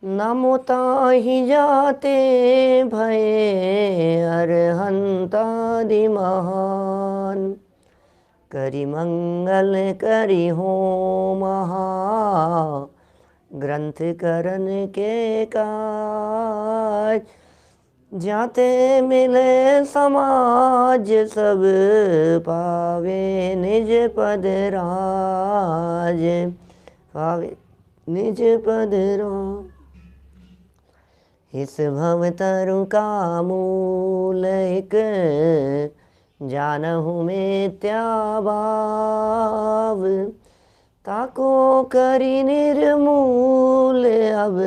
नमो ताहि जाते भये अरहंतादि महान। करि मंगल करि हो महा ग्रंथ करन के काज। जाते मिले समाज सब पावे निज पद राज। पावे निज पद राज। इस भव तरु का मूल एक जानहु मिथ्याभाव। ताको करि निर्मूल अब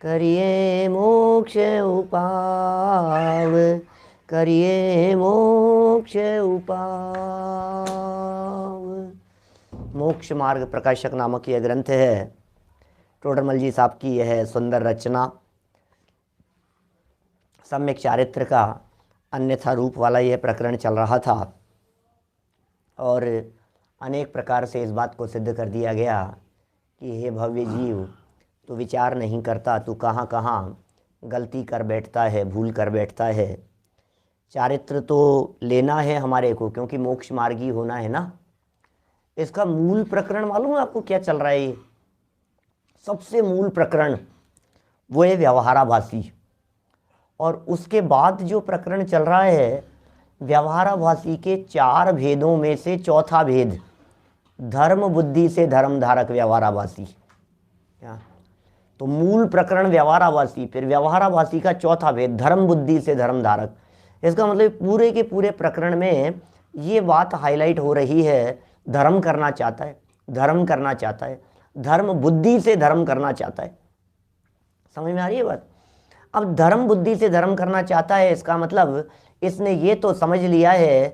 करिए मोक्ष उपाव। करिए मोक्ष उपाव। मोक्ष मार्ग प्रकाशक नामक यह ग्रंथ है। टोडरमल जी साहब की यह सुंदर रचना। सम्यक चारित्र का अन्यथा रूप वाला यह प्रकरण चल रहा था और अनेक प्रकार से इस बात को सिद्ध कर दिया गया कि हे भव्य जीव, तू विचार नहीं करता, तू कहाँ कहाँ गलती कर बैठता है, भूल कर बैठता है। चारित्र तो लेना है हमारे को, क्योंकि मोक्ष मार्गी होना है ना। इसका मूल प्रकरण मालूम है आपको क्या चल रहा है? ये सबसे मूल प्रकरण वो है व्यवहाराभासी, और उसके बाद जो प्रकरण चल रहा है व्यवहाराभासी के 4 भेदों में से चौथा भेद धर्म बुद्धि से धर्म धारक व्यवहाराभासी। तो मूल प्रकरण व्यवहाराभासी, फिर व्यवहाराभासी का चौथा भेद धर्म बुद्धि से धर्म धारक। इसका मतलब पूरे के पूरे प्रकरण में ये बात हाईलाइट हो रही है, धर्म करना चाहता है, धर्म करना चाहता है, धर्म बुद्धि से धर्म करना चाहता है। समझ में आ रही है बात? अब धर्म बुद्धि से धर्म करना चाहता है, इसका मतलब इसने ये तो समझ लिया है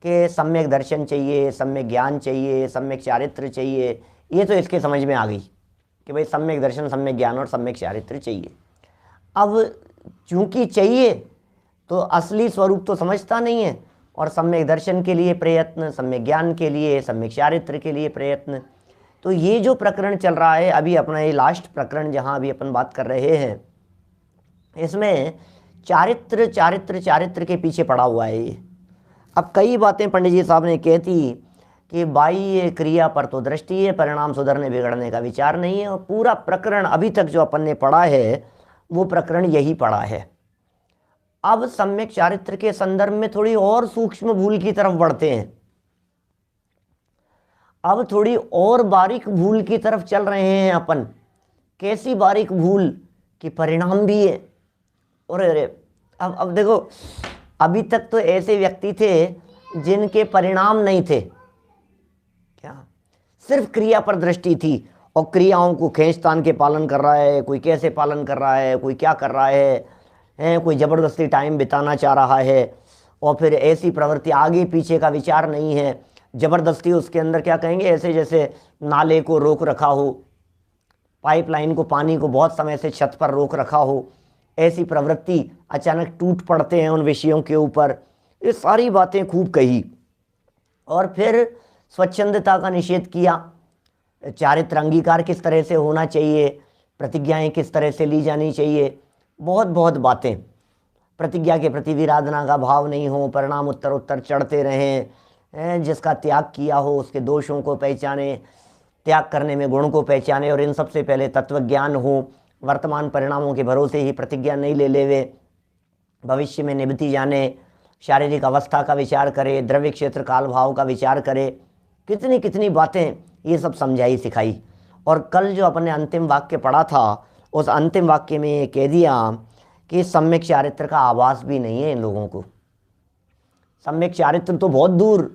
कि सम्यक दर्शन चाहिए, सम्यक ज्ञान चाहिए, सम्यक चारित्र चाहिए। ये तो इसके समझ में आ गई कि भाई सम्यक दर्शन, सम्यक ज्ञान और सम्यक चारित्र चाहिए। अब चूंकि चाहिए तो असली स्वरूप तो समझता नहीं है, और सम्यक दर्शन के लिए प्रयत्न, सम्यक ज्ञान के लिए, सम्यक चारित्र के लिए प्रयत्न। तो ये जो प्रकरण चल रहा है अभी अपना, ये लास्ट प्रकरण जहाँ अभी अपन बात कर रहे हैं, इसमें चारित्र चारित्र चारित्र के पीछे पड़ा हुआ है ये। अब कई बातें पंडित जी साहब ने कहती कि बाह्य क्रिया पर तो दृष्टि है, परिणाम सुधरने बिगड़ने का विचार नहीं है। और पूरा प्रकरण अभी तक जो अपन ने पढ़ा है वो प्रकरण यही पढ़ा है। अब सम्यक चारित्र के संदर्भ में थोड़ी और सूक्ष्म भूल की तरफ बढ़ते हैं। अब थोड़ी और बारीक भूल की तरफ चल रहे हैं अपन। कैसी बारीक भूल कि परिणाम भी है। और अरे अब देखो, अभी तक तो ऐसे व्यक्ति थे जिनके परिणाम नहीं थे, क्या सिर्फ क्रिया पर दृष्टि थी, और क्रियाओं को खींचतान के पालन कर रहा है, कोई कैसे पालन कर रहा है, कोई क्या कर रहा है, कोई ज़बरदस्ती टाइम बिताना चाह रहा है, और फिर ऐसी प्रवृत्ति, आगे पीछे का विचार नहीं है, ज़बरदस्ती उसके अंदर क्या कहेंगे, ऐसे जैसे नाले को रोक रखा हो, पाइपलाइन को, पानी को बहुत समय से छत पर रोक रखा हो, ऐसी प्रवृत्ति, अचानक टूट पड़ते हैं उन विषयों के ऊपर। ये सारी बातें खूब कही। और फिर स्वच्छंदता का निषेध किया, चारित्र अंगीकार किस तरह से होना चाहिए, प्रतिज्ञाएं किस तरह से ली जानी चाहिए, बहुत बहुत बातें। प्रतिज्ञा के प्रति विराधना का भाव नहीं हो, परिणाम उत्तर उत्तर चढ़ते रहें, जिसका त्याग किया हो उसके दोषों को पहचाने, त्याग करने में गुण को पहचाने, और इन सबसे पहले तत्व ज्ञान हो। वर्तमान परिणामों के भरोसे ही प्रतिज्ञा नहीं ले लेवे, भविष्य में निभती जाने, शारीरिक अवस्था का विचार करे, द्रव्य क्षेत्र काल भाव का विचार करे। कितनी कितनी बातें ये सब समझाई सिखाई। और कल जो अपने अंतिम वाक्य पढ़ा था, उस अंतिम वाक्य में ये कह दिया कि सम्यक चारित्र का आभास भी नहीं है इन लोगों को। सम्यक चारित्र तो बहुत दूर,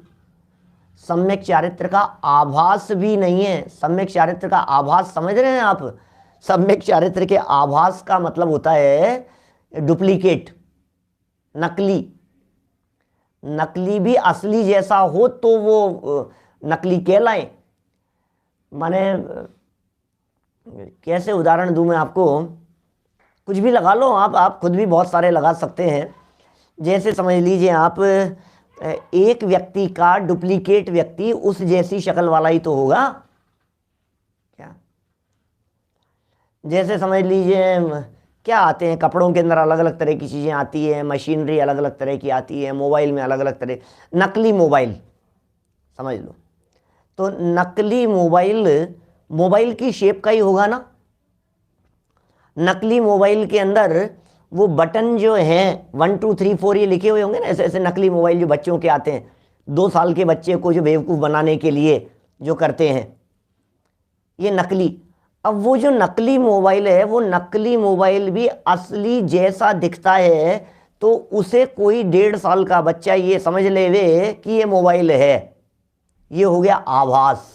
सम्यक चारित्र का आभास भी नहीं है। सम्यक चारित्र का आभास समझ रहे हैं आप? सम्यक चारित्र के आभास का मतलब होता है डुप्लीकेट, नकली। नकली भी असली जैसा हो तो वो नकली कहलाए। माने कैसे उदाहरण दूं मैं आपको, कुछ भी लगा लो आप खुद भी बहुत सारे लगा सकते हैं। जैसे समझ लीजिए आप, एक व्यक्ति का डुप्लीकेट व्यक्ति उस जैसी शक्ल वाला ही तो होगा क्या? जैसे समझ लीजिए क्या आते हैं, कपड़ों के अंदर अलग अलग तरह की चीज़ें आती है, मशीनरी अलग अलग तरह की आती है, मोबाइल में अलग अलग तरह, नकली मोबाइल समझ लो। तो नकली मोबाइल मोबाइल की शेप का ही होगा ना। नकली मोबाइल के अंदर वो बटन जो हैं 1 2 3 4 ये लिखे हुए होंगे ना, ऐसे ऐसे नकली मोबाइल जो बच्चों के आते हैं, 2 साल के बच्चे को जो बेवकूफ़ बनाने के लिए जो करते हैं, ये नकली। अब वो जो नकली मोबाइल है, वो नकली मोबाइल भी असली जैसा दिखता है, तो उसे कोई 1.5 साल का बच्चा ये समझ लेवे कि ये मोबाइल है। ये हो गया आभास,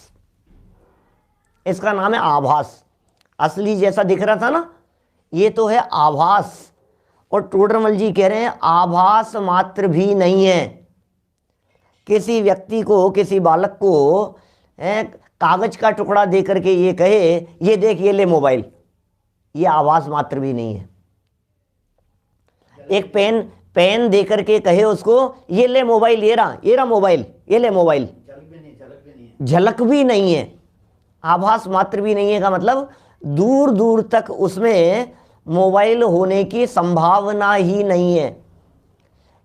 इसका नाम है आभास। असली जैसा दिख रहा था ना, ये तो है आभास। और टोडरमल जी कह रहे हैं आभास मात्र भी नहीं है। किसी व्यक्ति को, किसी बालक को कागज का टुकड़ा दे करके ये कहे ये देख ये ले मोबाइल, ये आभास मात्र भी नहीं है। एक पेन दे करके कहे उसको ये ले मोबाइल, ये रहा मोबाइल, ये ले मोबाइल, झलक भी नहीं है। आभास मात्र भी नहीं है का मतलब दूर दूर तक उसमें मोबाइल होने की संभावना ही नहीं है।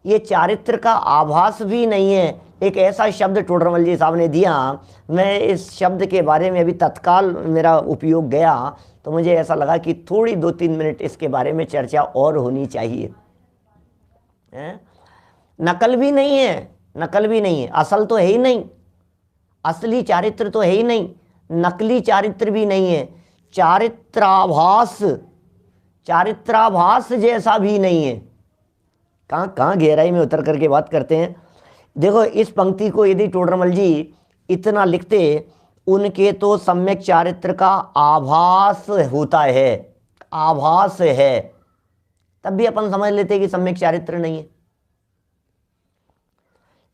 ये चारित्र का आभास भी नहीं है। एक ऐसा शब्द टोडरमल जी साहब ने दिया, मैं इस शब्द के बारे में अभी तत्काल मेरा उपयोग गया, तो मुझे ऐसा लगा कि थोड़ी 2-3 मिनट इसके बारे में चर्चा और होनी चाहिए। नकल भी नहीं है, नकल भी नहीं है, असल तो है ही नहीं, असली चारित्र तो है ही नहीं, नकली चारित्र भी नहीं है, चारित्राभास, चारित्राभास जैसा भी नहीं है। कहाँ गहराई में उतर करके बात करते हैं। देखो इस पंक्ति को यदि टोडरमल जी इतना लिखते, उनके तो सम्यक चारित्र का आभास होता है, आभास है, तब भी अपन समझ लेते कि सम्यक चारित्र नहीं है।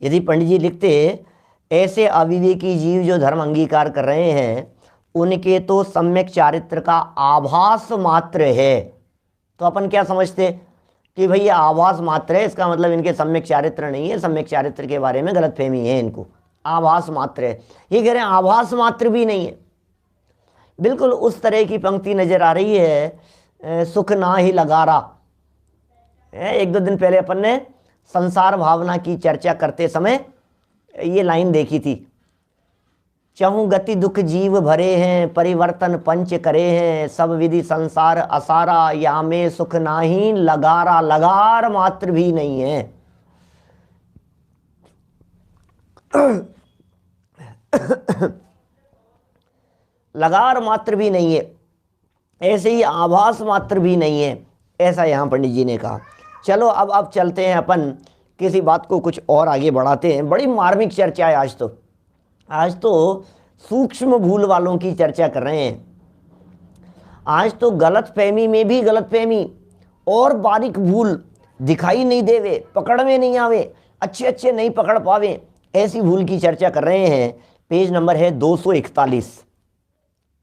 यदि पंडित जी लिखते ऐसे अविवेकी जीव जो धर्म अंगीकार कर रहे हैं, उनके तो सम्यक चारित्र का आभास मात्र है, तो अपन क्या समझते कि भाई ये आभास मात्र है, इसका मतलब इनके सम्यक चारित्र नहीं है, सम्यक चारित्र के बारे में गलतफहमी है इनको, आभास मात्र है। ये कह रहे हैं आभास मात्र भी नहीं है। बिल्कुल उस तरह की पंक्ति नजर आ रही है सुख ना ही लगारा। 1-2 दिन पहले अपन ने संसार भावना की चर्चा करते समय ये लाइन देखी थी, चहु गति दुख जीव भरे हैं, परिवर्तन पंच करे हैं, सब विधि संसार असारा, या में सुख नाही लगारा, लगार मात्र भी नहीं है। लगार मात्र भी नहीं है, ऐसे ही आभास मात्र भी नहीं है, ऐसा यहां पंडित जी ने कहा। चलो अब चलते हैं अपन किसी बात को कुछ और आगे बढ़ाते हैं। बड़ी मार्मिक चर्चा है आज तो सूक्ष्म भूल वालों की चर्चा कर रहे हैं। आज तो गलतफहमी में भी गलतफहमी और बारीक भूल दिखाई नहीं देवे, पकड़ में नहीं आवे, अच्छे नहीं पकड़ पावे, ऐसी भूल की चर्चा कर रहे हैं। पेज नंबर है 241,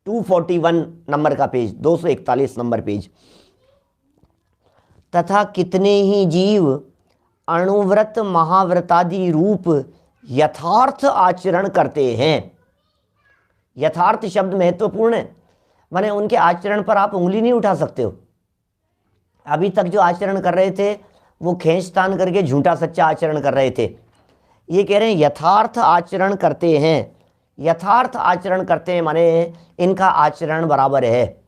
241 नंबर का पेज, 241 नंबर पेज। तथा कितने ही जीव अणुव्रत महाव्रतादि रूप यथार्थ आचरण करते हैं। यथार्थ शब्द महत्वपूर्ण है, माने उनके आचरण पर आप उंगली नहीं उठा सकते हो। अभी तक जो आचरण कर रहे थे वो खींचतान करके झूठा सच्चा आचरण कर रहे थे। ये कह रहे हैं यथार्थ आचरण करते हैं। यथार्थ आचरण करते हैं माने इनका आचरण बराबर है,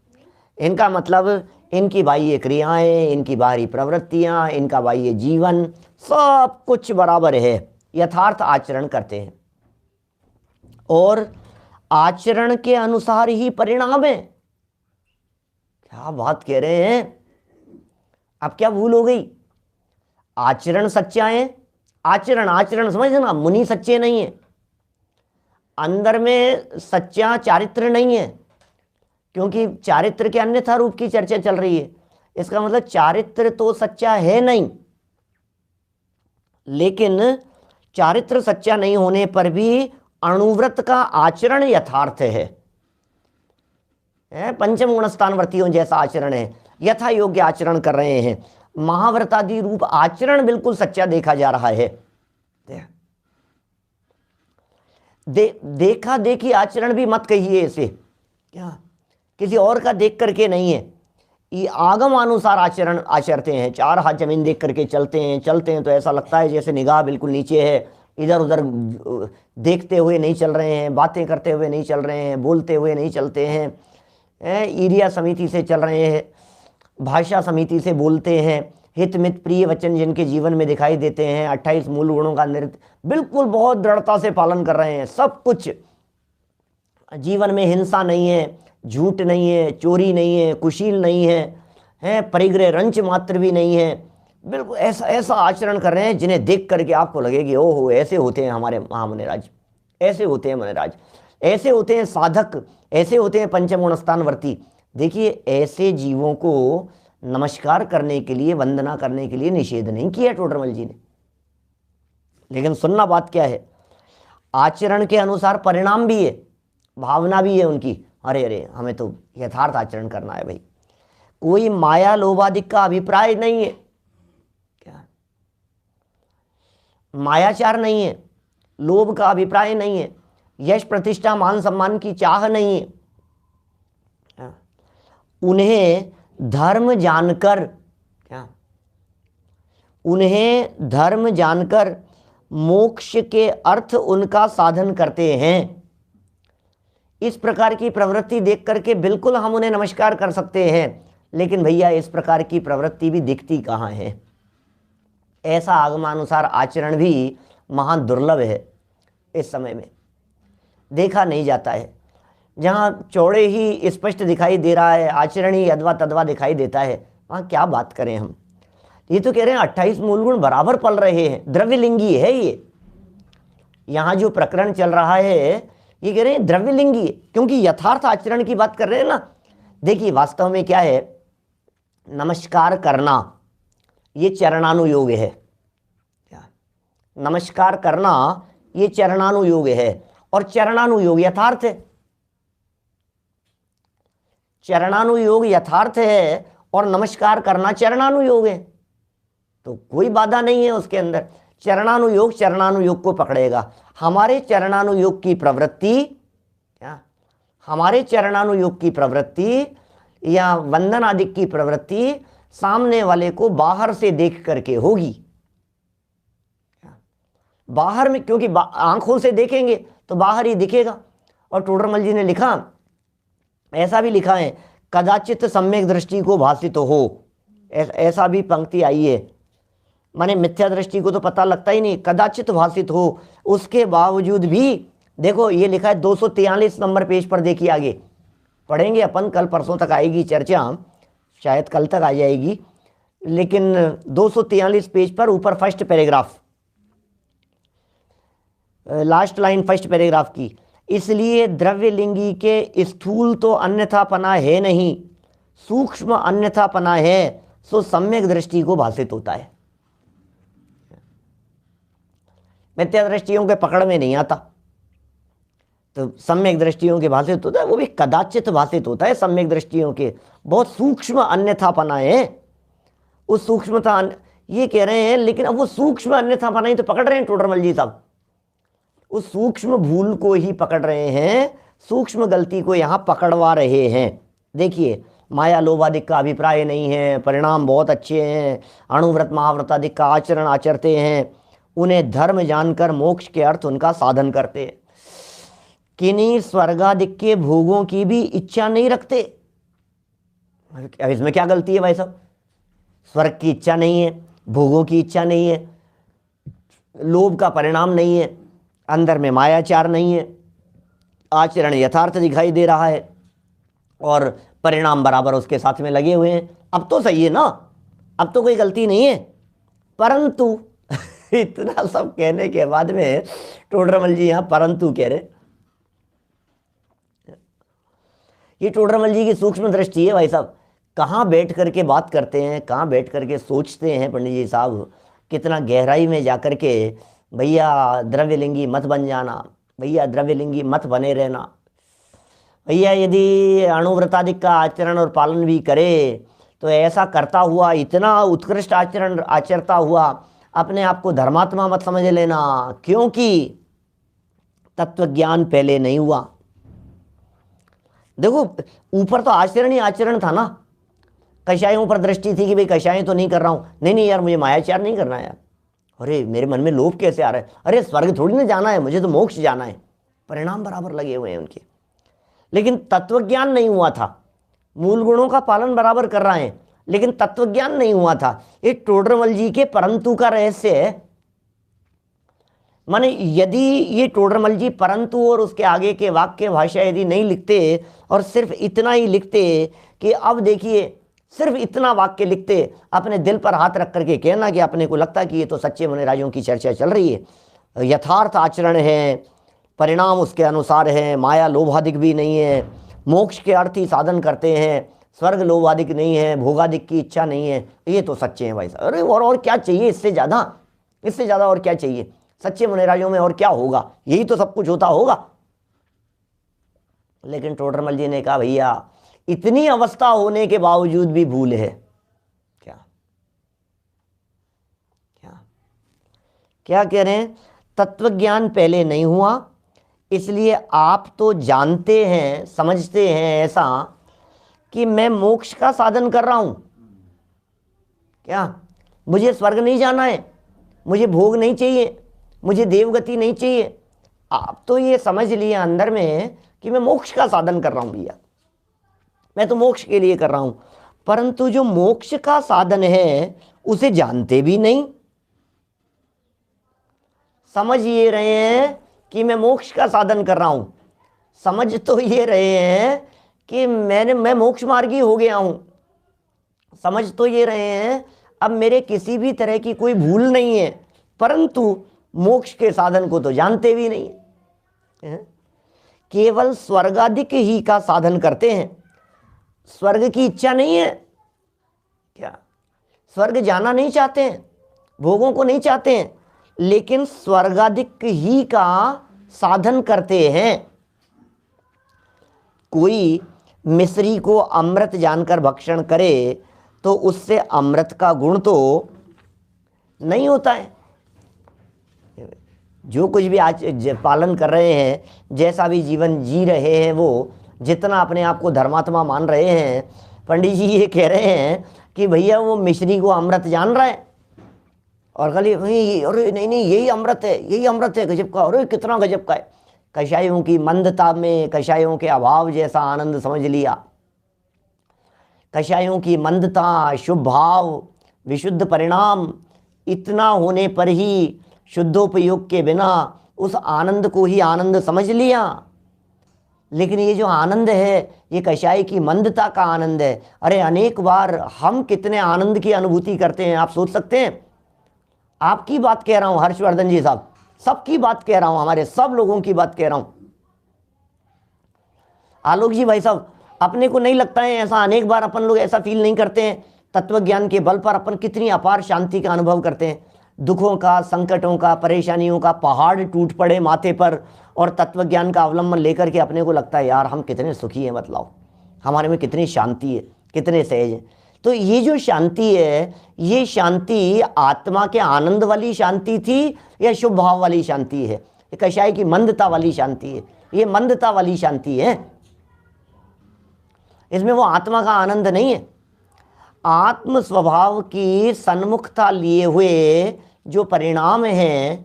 इनका मतलब इनकी बाह्य क्रियाएं, इनकी बाहरी प्रवृत्तियां, इनका बाह्य जीवन, सब कुछ बराबर है, यथार्थ आचरण करते हैं और आचरण के अनुसार ही परिणाम है। क्या बात कह रहे हैं, अब क्या भूल हो गई? आचरण सच्चा है, आचरण समझना, मुनि सच्चे नहीं है, अंदर में सच्चा चारित्र नहीं है, क्योंकि चारित्र के अन्यथा रूप की चर्चा चल रही है। इसका मतलब चारित्र तो सच्चा है नहीं, लेकिन चारित्र सच्चा नहीं होने पर भी अणुव्रत का आचरण यथार्थ है, पंचम गुणस्थानवर्तियों जैसा आचरण है, यथा योग्य आचरण कर रहे हैं। महाव्रतादि रूप आचरण बिल्कुल सच्चा देखा जा रहा है। देखा देखी आचरण भी मत कहिए इसे, क्या किसी और का देख करके नहीं है, ये आगम अनुसार आचरण आचरते हैं। चार हाथ जमीन देख करके चलते हैं तो ऐसा लगता है जैसे निगाह बिल्कुल नीचे है, इधर उधर देखते हुए नहीं चल रहे हैं, बातें करते हुए नहीं चल रहे हैं, बोलते हुए नहीं चलते हैं, ईरिया समिति से चल रहे हैं, भाषा समिति से बोलते हैं, हित मित प्रिय वचन जिनके जीवन में दिखाई देते हैं, 28 मूल गुणों का नृत्य बिल्कुल बहुत दृढ़ता से पालन कर रहे हैं। सब कुछ जीवन में हिंसा नहीं है, झूठ नहीं है, चोरी नहीं है, कुशील नहीं है, परिग्रह रंच मात्र भी नहीं है। बिल्कुल ऐसा ऐसा आचरण कर रहे हैं जिन्हें देख करके आपको लगेगी ओहो ऐसे होते हैं हमारे महामुनिराज, ऐसे होते हैं मुनिराज, ऐसे होते हैं साधक, ऐसे होते हैं पंचम गुण स्थानवर्ती। देखिए ऐसे जीवों को नमस्कार करने के लिए, वंदना करने के लिए निषेध नहीं किया टोडरमल जी ने, लेकिन सुनना बात क्या है, आचरण के अनुसार परिणाम भी है, भावना भी है उनकी। अरे अरे हमें तो यथार्थ आचरण करना है भाई, कोई माया लोभादिक का अभिप्राय नहीं है, क्या मायाचार नहीं है, लोभ का अभिप्राय नहीं है, यश प्रतिष्ठा मान सम्मान की चाह नहीं है। उन्हें धर्म जानकर, क्या उन्हें धर्म जानकर मोक्ष के अर्थ उनका साधन करते हैं। इस प्रकार की प्रवृत्ति देख करके बिल्कुल हम उन्हें नमस्कार कर सकते हैं, लेकिन भैया इस प्रकार की प्रवृत्ति भी दिखती कहाँ है। ऐसा आगमानुसार आचरण भी महान दुर्लभ है, इस समय में देखा नहीं जाता है। जहाँ चौड़े ही स्पष्ट दिखाई दे रहा है, आचरण ही अदवा तदवा दिखाई देता है, वहाँ क्या बात करें हम। ये तो कह रहे हैं 28 मूल गुण बराबर पल रहे हैं, द्रव्यलिंगी है ये। यहाँ जो प्रकरण चल रहा है ये कह रहे हैं द्रव्यलिंगी, क्योंकि यथार्थ आचरण की बात कर रहे हैं ना। देखिए वास्तव में क्या है, नमस्कार करना ये चरणानुयोग है, क्या नमस्कार करना ये चरणानुयोग है, और चरणानुयोग यथार्थ है, चरणानुयोग यथार्थ है और नमस्कार करना चरणानुयोग है, तो कोई बाधा नहीं है उसके अंदर। चरणानुयोग को पकड़ेगा। हमारे चरणानुयोग की प्रवृत्ति, क्या हमारे चरणानुयोग की प्रवृत्ति या वंदन आदि की प्रवृत्ति सामने वाले को बाहर से देख करके होगी, बाहर में, क्योंकि आंखों से देखेंगे तो बाहर ही दिखेगा। और टोडरमल जी ने लिखा, ऐसा भी लिखा है, कदाचित सम्यक दृष्टि को भासित हो, ऐसा भी पंक्ति आई है, माने मिथ्या दृष्टि को तो पता लगता ही नहीं, कदाचित भासित हो, उसके बावजूद भी देखो ये लिखा है 243 नंबर पेज पर। देखिए आगे पढ़ेंगे अपन, कल परसों तक आएगी चर्चा, शायद कल तक आ जाएगी, लेकिन 243 पेज पर ऊपर first paragraph, last line first paragraph की, इसलिए द्रव्यलिंगी के स्थूल तो अन्यथापना है नहीं, सूक्ष्म अन्यथापना है, सो सम्यक दृष्टि को भासित होता है। मिथ्या दृष्टियों के पकड़ में नहीं आता, तो सम्यक दृष्टियों के भाषित होता है, वो भी कदाचित भाषित होता है। सम्यक दृष्टियों के बहुत सूक्ष्म अन्यथापना है, उस सूक्ष्मता ये कह रहे हैं, लेकिन अब वो सूक्ष्म अन्यथापना ही तो पकड़ रहे हैं टोडरमल जी साहब, उस सूक्ष्म भूल को ही पकड़ रहे हैं, सूक्ष्म गलती को यहाँ पकड़वा रहे हैं। देखिए माया लोभादिक का अभिप्राय नहीं है, परिणाम बहुत अच्छे हैं, अणुव्रत महाव्रतादिक का आचरण आचरते हैं, उन्हें धर्म जानकर मोक्ष के अर्थ उनका साधन करते हैं, किन्हीं स्वर्गादिक के भोगों की भी इच्छा नहीं रखते। अब इसमें क्या गलती है भाई साहब, स्वर्ग की इच्छा नहीं है, भोगों की इच्छा नहीं है, लोभ का परिणाम नहीं है, अंदर में मायाचार नहीं है, आचरण यथार्थ दिखाई दे रहा है और परिणाम बराबर उसके साथ में लगे हुए हैं। अब तो सही है ना, अब तो कोई गलती नहीं है। परंतु इतना सब कहने के बाद में टोडरमल जी यहाँ परंतु कह रहे, ये टोडरमल जी की सूक्ष्म दृष्टि है भाई साहब। कहाँ बैठ करके बात करते हैं, कहाँ बैठ करके सोचते हैं पंडित जी साहब, कितना गहराई में जाकर के, भैया द्रव्यलिंगी मत बन जाना, भैया द्रव्यलिंगी मत बने रहना, भैया यदि अणुव्रतादिक का आचरण और पालन भी करे तो ऐसा करता हुआ, इतना उत्कृष्ट आचरण आचरता हुआ अपने आप को धर्मात्मा मत समझ लेना, क्योंकि तत्व ज्ञान पहले नहीं हुआ, देखो ऊपर तो आचरण ही आचरण था ना, कषायों पर दृष्टि थी कि भाई कषाय तो नहीं कर रहा हूं, नहीं नहीं यार मुझे मायाचार नहीं करना यार, अरे मेरे मन में लोभ कैसे आ रहा है, अरे स्वर्ग थोड़ी ना जाना है, मुझे तो मोक्ष जाना है। परिणाम बराबर लगे हुए हैं उनके, लेकिन तत्वज्ञान नहीं हुआ था। मूल गुणों का पालन बराबर कर रहे हैं लेकिन तत्वज्ञान नहीं हुआ था। ये टोडरमल जी के परंतु का रहस्य है। माने यदि ये टोडरमल जी परंतु और उसके आगे के वाक्य भाषा यदि नहीं लिखते और सिर्फ इतना ही लिखते कि अब देखिए, सिर्फ इतना वाक्य लिखते, अपने दिल पर हाथ रख करके कहना कि अपने को लगता कि ये तो सच्चे मुनिराजों की चर्चा चल रही है, यथार्थ आचरण है, परिणाम उसके अनुसार है, माया लोभादिक भी नहीं है, मोक्ष के अर्थ ही साधन करते हैं, स्वर्ग लोभादिक नहीं है, भोगादिक की इच्छा नहीं है, ये तो सच्चे हैं भाई साहब। अरे और क्या चाहिए इससे ज़्यादा, इससे ज़्यादा और क्या चाहिए, सच्चे मुनिराजों में और क्या होगा, यही तो सब कुछ होता होगा। लेकिन टोडरमल जी ने कहा भैया इतनी अवस्था होने के बावजूद भी भूल है। क्या क्या क्या कह रहे हैं, तत्वज्ञान पहले नहीं हुआ, इसलिए आप तो जानते हैं, समझते हैं ऐसा कि मैं मोक्ष का साधन कर रहा हूं, क्या मुझे स्वर्ग नहीं जाना है, मुझे भोग नहीं चाहिए, मुझे देवगति नहीं चाहिए। आप तो ये समझ लिए अंदर में कि मैं मोक्ष का साधन कर रहा हूं भैया, मैं तो मोक्ष के लिए कर रहा हूं, परंतु जो मोक्ष का साधन है उसे जानते भी नहीं। समझ ये रहे हैं कि मैं मोक्ष का साधन कर रहा हूं, समझ तो ये रहे हैं कि मैं मोक्ष मार्गी हो गया हूं, समझ तो ये रहे हैं अब मेरे किसी भी तरह की कोई भूल नहीं है, परंतु मोक्ष के साधन को तो जानते भी नहीं है। केवल स्वर्गादिक ही का साधन करते हैं, स्वर्ग की इच्छा नहीं है, क्या स्वर्ग जाना नहीं चाहते हैं, भोगों को नहीं चाहते हैं, लेकिन स्वर्गादिक ही का साधन करते हैं। कोई मिश्री को अमृत जानकर भक्षण करे तो उससे अमृत का गुण तो नहीं होता है। जो कुछ भी आज पालन कर रहे हैं, जैसा भी जीवन जी रहे हैं, वो जितना अपने आप को धर्मात्मा मान रहे हैं, पंडित जी ये कह रहे हैं कि भैया वो मिश्री को अमृत जान रहा है और खाली अरे नहीं नहीं यही अमृत है, यही अमृत है, गजब का, अरे कितना गजब का है। कषायों की मंदता में कषायों के अभाव जैसा आनंद समझ लिया। कषायों की मंदता, शुभ भाव, विशुद्ध परिणाम, इतना होने पर ही शुद्धोपयोग के बिना उस आनंद को ही आनंद समझ लिया। लेकिन ये जो आनंद है ये कषाय की मंदता का आनंद है। अरे अनेक बार हम कितने आनंद की अनुभूति करते हैं, आप सोच सकते हैं। आपकी बात कह रहा हूं हर्षवर्धन जी साहब, सबकी बात कह रहा हूं, हमारे सब लोगों की बात कह रहा हूं। आलोक जी भाई साहब, अपने को नहीं लगता है ऐसा, अनेक बार अपन लोग ऐसा फील नहीं करते हैं, तत्वज्ञान के बल पर अपन कितनी अपार शांति का अनुभव करते हैं। दुखों का, संकटों का, परेशानियों का पहाड़ टूट पड़े माथे पर और तत्वज्ञान का अवलंबन लेकर के अपने को लगता है यार हम कितने सुखी हैं, बतलाओ हमारे में कितनी शांति है, कितने सहज हैं। तो ये जो शांति है, ये शांति आत्मा के आनंद वाली शांति थी या शुभ भाव वाली शांति है? ये कषाय की मंदता वाली शांति है, ये मंदता वाली शांति है। इसमें वो आत्मा का आनंद नहीं है। आत्म स्वभाव की सन्मुखता लिए हुए जो परिणाम है,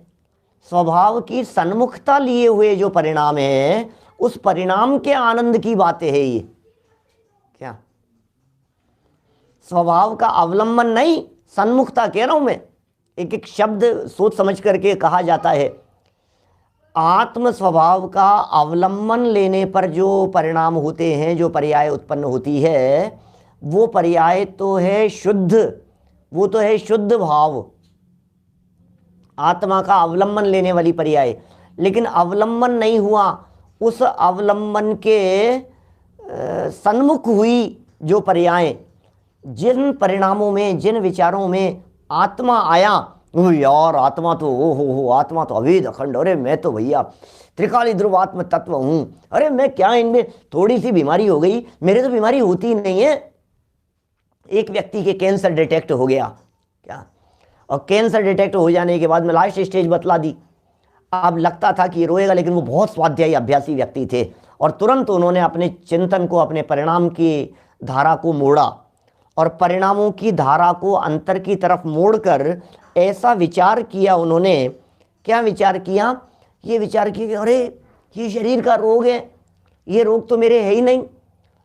स्वभाव की सन्मुखता लिए हुए जो परिणाम है, उस परिणाम के आनंद की बातें है ये। क्या स्वभाव का अवलंबन नहीं, सन्मुखता कह रहा हूं मैं, एक एक शब्द सोच समझ करके कहा जाता है। आत्म स्वभाव का अवलंबन लेने पर जो परिणाम होते हैं, जो पर्याय उत्पन्न होती है, वो पर्याय तो है शुद्ध, वो तो है शुद्ध भाव, आत्मा का अवलंबन लेने वाली पर्याय। लेकिन अवलंबन नहीं हुआ, उस अवलंबन के सन्मुख हुई जो पर्याय, जिन परिणामों में, जिन विचारों में आत्मा आया, यार आत्मा तो हो आत्मा तो अवेद अखंड, अरे मैं तो भैया त्रिकाली ध्रुवात्म तत्व हूं, अरे मैं क्या, इनमें थोड़ी सी बीमारी हो गई, मेरे तो बीमारी होती ही नहीं है। एक व्यक्ति के कैंसर डिटेक्ट हो गया, क्या, और कैंसर डिटेक्ट हो जाने के बाद में लास्ट स्टेज बतला दी। अब लगता था कि रोएगा, लेकिन वो बहुत स्वाध्यायी अभ्यासी व्यक्ति थे और तुरंत उन्होंने अपने चिंतन को, अपने परिणाम की धारा को मोड़ा और परिणामों की धारा को अंतर की तरफ मोड़कर ऐसा विचार किया उन्होंने। क्या विचार किया? ये विचार किया कि अरे ये शरीर का रोग है, ये रोग तो मेरे है ही नहीं,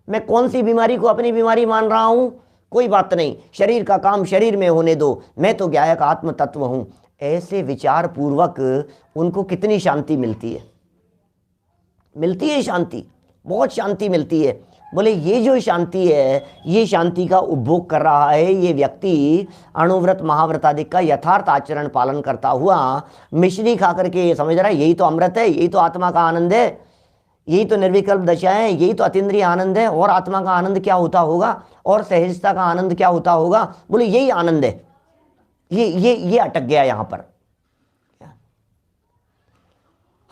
मैं कौन सी बीमारी को अपनी बीमारी मान रहा हूं? कोई बात नहीं, शरीर का काम शरीर में होने दो, मैं तो ज्ञायक आत्म तत्व हूं। ऐसे विचार पूर्वक उनको कितनी शांति मिलती है, मिलती है शांति, बहुत शांति मिलती है। बोले ये जो शांति है, ये शांति का उपभोग कर रहा है ये व्यक्ति अणुव्रत महाव्रत आदि का यथार्थ आचरण पालन करता हुआ मिश्री खा करके ये समझ रहा है यही तो अमृत है, यही तो आत्मा का आनंद है, यही तो निर्विकल्प दशा है, यही तो अतीन्द्रिय आनंद है। और आत्मा का आनंद क्या होता होगा, और सहजता का आनंद क्या होता होगा? बोले यही आनंद है। ये अटक गया यहां पर।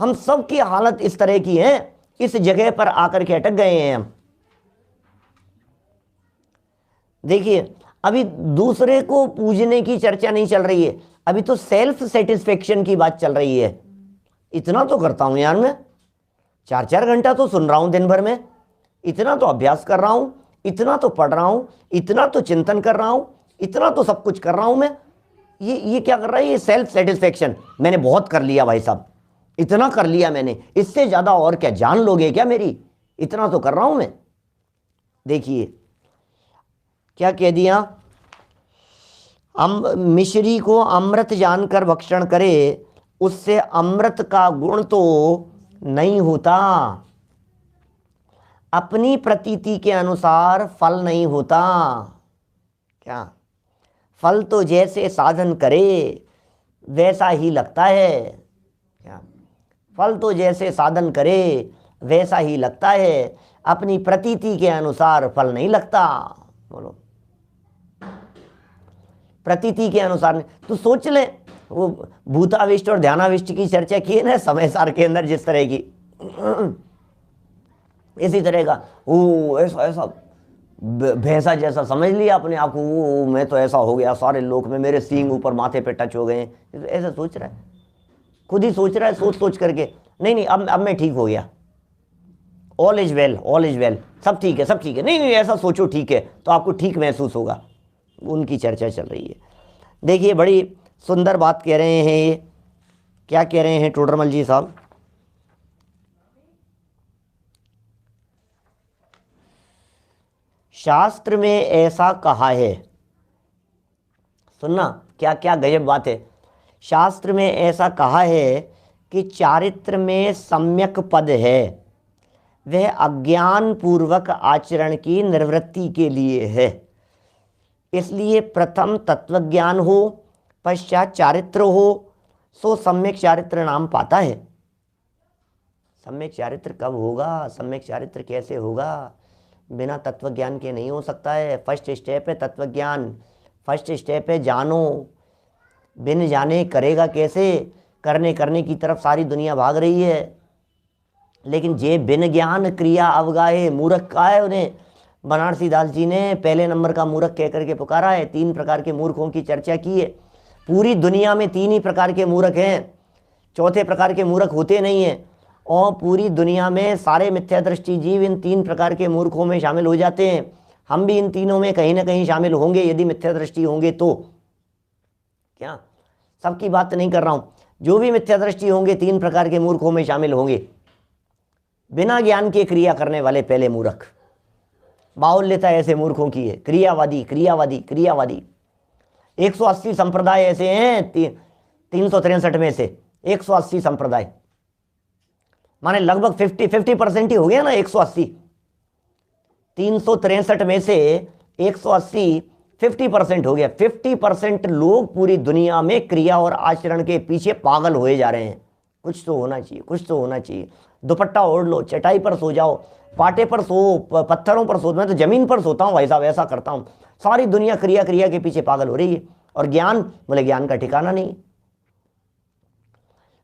हम सब की हालत इस तरह की है, इस जगह पर आकर के अटक गए हैं हम। देखिए अभी दूसरे को पूजने की चर्चा नहीं चल रही है, अभी तो सेल्फ सेटिस्फेक्शन की बात चल रही है। इतना तो करता हूं यार मैं, 4-4 घंटा तो सुन रहा हूं दिन भर में, इतना तो अभ्यास कर रहा हूं, इतना तो पढ़ रहा हूं, इतना तो चिंतन कर रहा हूं, इतना तो सब कुछ कर रहा हूं मैं। ये क्या कर रहा है? ये सेल्फ सेटिस्फेक्शन। मैंने बहुत कर लिया भाई साहब, इतना कर लिया मैंने, इससे ज्यादा और क्या जान लोगे क्या मेरी? इतना तो कर रहा हूं मैं। देखिए क्या कह दिया, मिश्री को अमृत जानकर भक्षण करे, उससे अमृत का गुण तो नहीं होता, अपनी प्रतीति के अनुसार फल नहीं होता। क्या? फल तो जैसे साधन करे वैसा ही लगता है। क्या? फल तो जैसे साधन करे वैसा ही लगता है, अपनी प्रतीति के अनुसार फल नहीं लगता। बोलो, प्रतीति के अनुसार नहीं। तो सोच ले, वो भूताविष्ट और ध्यानाविष्ट की चर्चा की है ना समय सार के अंदर, जिस तरह की इसी तरह का वो ऐसा ऐसा भैंसा जैसा समझ लिया अपने आप को, वो मैं तो ऐसा हो गया सारे लोक में, मेरे सींग ऊपर माथे पे टच हो गए। ऐसा सोच रहा है, खुद ही सोच रहा है, सोच सोच करके नहीं अब मैं ठीक हो गया, all is well, all is well, सब ठीक है, सब ठीक है। नहीं ऐसा सोचो ठीक है तो आपको ठीक महसूस होगा। उनकी चर्चा चल रही है। देखिए बड़ी सुंदर बात कह रहे हैं ये। क्या कह रहे हैं टोडरमल जी साहब? शास्त्र में ऐसा कहा है, सुनना क्या क्या गजब बात है। शास्त्र में ऐसा कहा है कि चारित्र में सम्यक पद है, वह अज्ञान पूर्वक आचरण की निवृत्ति के लिए है। इसलिए प्रथम तत्वज्ञान हो, पश्चात चारित्र हो, सो सम्यक चारित्र नाम पाता है। सम्यक चारित्र कब होगा, सम्यक चारित्र कैसे होगा? बिना तत्वज्ञान के नहीं हो सकता है। फर्स्ट स्टेप है तत्वज्ञान, फर्स्ट स्टेप है जानो। बिन जाने करेगा कैसे? करने की तरफ सारी दुनिया भाग रही है, लेकिन जे बिन ज्ञान क्रिया अवगाहे, मूर्ख का है उन्हें बनारसी दास जी ने पहले नंबर का मूर्ख कह करके पुकारा है। 3 प्रकार के मूर्खों की चर्चा की है। पूरी दुनिया में 3 ही प्रकार के मूर्ख हैं, चौथे प्रकार के मूर्ख होते नहीं हैं। और पूरी दुनिया में सारे मिथ्या दृष्टि जीव इन 3 प्रकार के मूर्खों में शामिल हो जाते हैं। हम भी इन तीनों में कहीं ना कहीं शामिल होंगे यदि मिथ्या दृष्टि होंगे तो। क्या? सबकी बात नहीं कर रहा हूं, जो भी मिथ्या दृष्टि होंगे 3 प्रकार के मूर्खों में शामिल होंगे। बिना ज्ञान के क्रिया करने वाले पहले मूर्ख, बाहुल्यता ऐसे मूर्खों की है। क्रियावादी क्रियावादी क्रियावादी 180 संप्रदाय ऐसे हैं, 363 में से 180 संप्रदाय, माने लगभग 50% ही हो गया ना। 180 363 में से 180 50% हो गया। 50% लोग पूरी दुनिया में क्रिया और आचरण के पीछे पागल हुए जा रहे हैं। कुछ तो होना चाहिए, कुछ तो होना चाहिए। दुपट्टा ओढ़ लो, चटाई पर सो जाओ, पाटे पर सो, पत्थरों पर सो। मैं तो जमीन पर सोता हूँ भाई साहब, ऐसा करता हूँ। सारी दुनिया क्रिया क्रिया के पीछे पागल हो रही है। और ज्ञान, बोले ज्ञान का ठिकाना नहीं,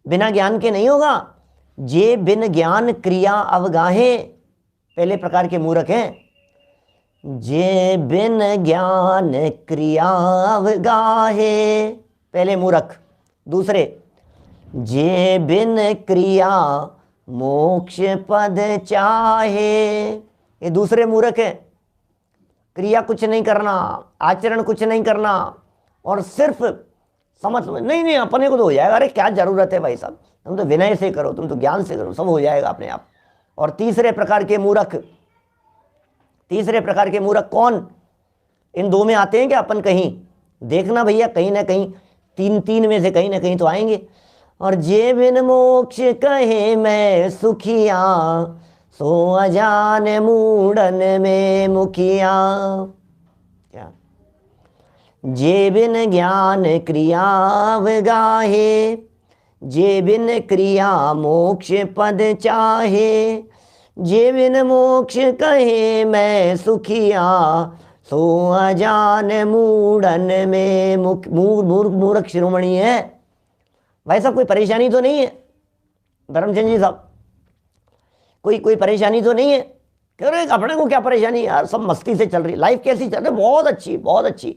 बिना ज्ञान के नहीं होगा। जे बिन ज्ञान क्रिया अवगाहे, पहले प्रकार के मूर्ख हैं। जे बिन ज्ञान क्रिया अवगाहे, पहले मूर्ख। दूसरे, जे बिन क्रिया मोक्ष पद चाहे। ये दूसरे मूर्ख है। क्रिया कुछ नहीं करना, आचरण कुछ नहीं करना, और सिर्फ समझ नहीं नहीं अपने को तो हो जाएगा। अरे क्या जरूरत है भाई साहब, तुम तो विनय से करो, तुम तो ज्ञान से करो, सब हो जाएगा अपने आप। और तीसरे प्रकार के मूर्ख कौन? इन दो में आते हैं क्या अपन? कहीं देखना भैया, कहीं ना कहीं तीन में से कहीं ना कहीं तो आएंगे। और जे बिन मोक्ष कहे मैं सुखिया, सो अजान मूढ़न में मुखिया। क्या? जे बिन ज्ञान क्रिया गाहे, जे बिन क्रिया मोक्ष पद चाहे। जे बिन मोक्ष कहे मैं सुखिया, सो अजान मूढ़न में मूर्ख शिरोमणि है। भाई साहब कोई परेशानी तो नहीं है? धर्मचंद जी साहब, कोई परेशानी तो नहीं है? कह रहे अपने को क्या परेशानी यार, सब मस्ती से चल रही, लाइफ कैसी चल रही? बहुत अच्छी, बहुत अच्छी।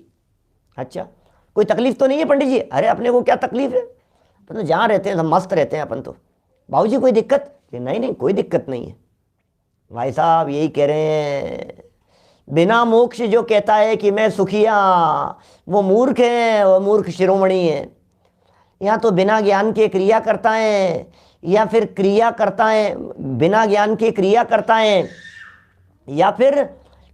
अच्छा, कोई तकलीफ तो नहीं है पंडित जी? अरे अपने को क्या तकलीफ है, अपन तो जहाँ रहते हैं सब मस्त रहते हैं अपन तो। बाबूजी कोई दिक्कत? नहीं कोई दिक्कत नहीं है। भाई साहब यही कह रहे हैं, बिना मोक्ष जो कहता है कि मैं सुखिया, वो मूर्ख है, वो मूर्ख शिरोमणि है। या तो बिना ज्ञान के क्रिया करता है, या फिर क्रिया करता है बिना ज्ञान के क्रिया करता है, या फिर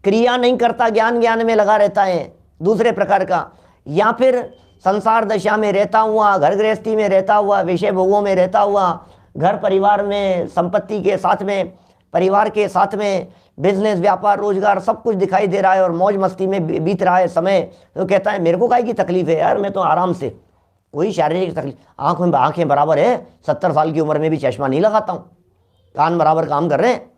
क्रिया नहीं करता, ज्ञान में लगा रहता है दूसरे प्रकार का। या फिर संसार दशा में रहता हुआ, घर गृहस्थी में रहता हुआ, विषय भोगों में रहता हुआ, घर परिवार में, संपत्ति के साथ में, परिवार के साथ में, बिजनेस व्यापार रोजगार सब कुछ दिखाई दे रहा है और मौज मस्ती में बीत रहा है समय, तो कहता है मेरे को काहे की तकलीफ है यार, मैं तो आराम से, कोई शारीरिक तकलीफ, आंखें बराबर है, 70 साल की उम्र में भी चश्मा नहीं लगाता हूँ, कान बराबर काम कर रहे हैं,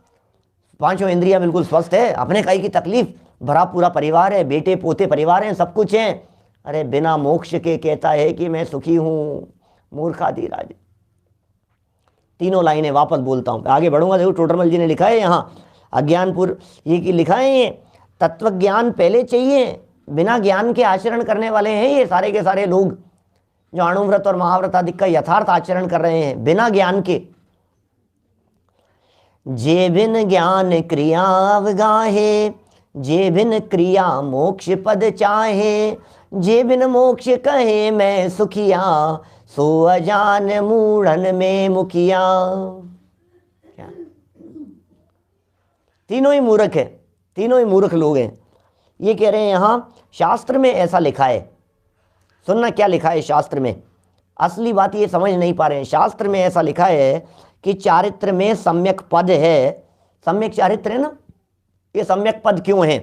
पांचों इंद्रियां बिल्कुल स्वस्थ है, अपने काहे की तकलीफ, भरा पूरा परिवार है, बेटे पोते परिवार हैं, सब कुछ है। अरे बिना मोक्ष के कहता है कि मैं सुखी हूँ, मूर्खाधिराज। तीनों लाइनें वापस बोलता हूँ, आगे बढ़ूंगा। देखो टोडरमल जी ने लिखा है यहाँ, अज्ञानपुर ये कि लिखा है, ये तत्व ज्ञान पहले चाहिए, बिना ज्ञान के आचरण करने वाले हैं ये सारे के सारे लोग जो अणुव्रत और महाव्रत आदि का यथार्थ आचरण कर रहे हैं बिना ज्ञान के। जे बिन ज्ञान क्रिया गाहे, जे बिन क्रिया मोक्ष पद चाहे। जे बिन मोक्ष कहे मैं सुखिया, सो अजान मूढ़न में मुखिया। क्या? तीनों ही मूर्ख है, तीनों ही मूर्ख लोग हैं। ये कह रहे हैं यहां शास्त्र में ऐसा लिखा है। सुनना क्या लिखा है शास्त्र में, असली बात ये समझ नहीं पा रहे हैं। शास्त्र में ऐसा लिखा है कि चारित्र में सम्यक पद है, सम्यक चारित्र है ना, ये सम्यक पद क्यों है?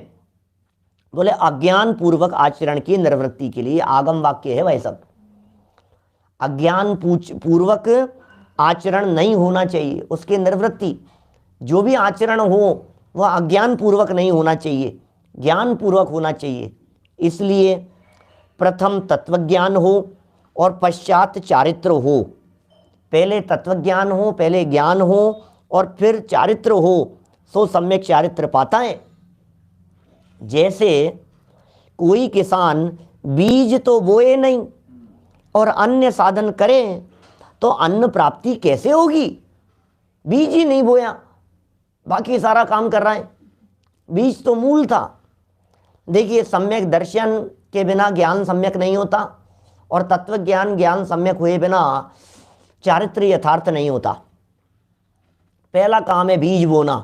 बोले अज्ञान पूर्वक आचरण की निवृत्ति के लिए। आगम वाक्य है भाई सब, अज्ञान पूर्वक आचरण नहीं होना चाहिए, उसकी निवृत्ति, जो भी आचरण हो वह अज्ञान पूर्वक नहीं होना चाहिए, ज्ञान पूर्वक होना चाहिए। इसलिए प्रथम तत्वज्ञान हो और पश्चात चारित्र हो। पहले तत्वज्ञान हो, पहले ज्ञान हो और फिर चारित्र हो, सो सम्यक चारित्र पाता है। जैसे कोई किसान बीज तो बोए नहीं और अन्य साधन करे तो अन्न प्राप्ति कैसे होगी? बीज ही नहीं बोया, बाकी सारा काम कर रहा है, बीज तो मूल था। देखिए सम्यक दर्शन के बिना ज्ञान सम्यक नहीं होता और तत्व ज्ञान सम्यक हुए बिना चारित्र यथार्थ नहीं होता। पहला काम है बीज बोना,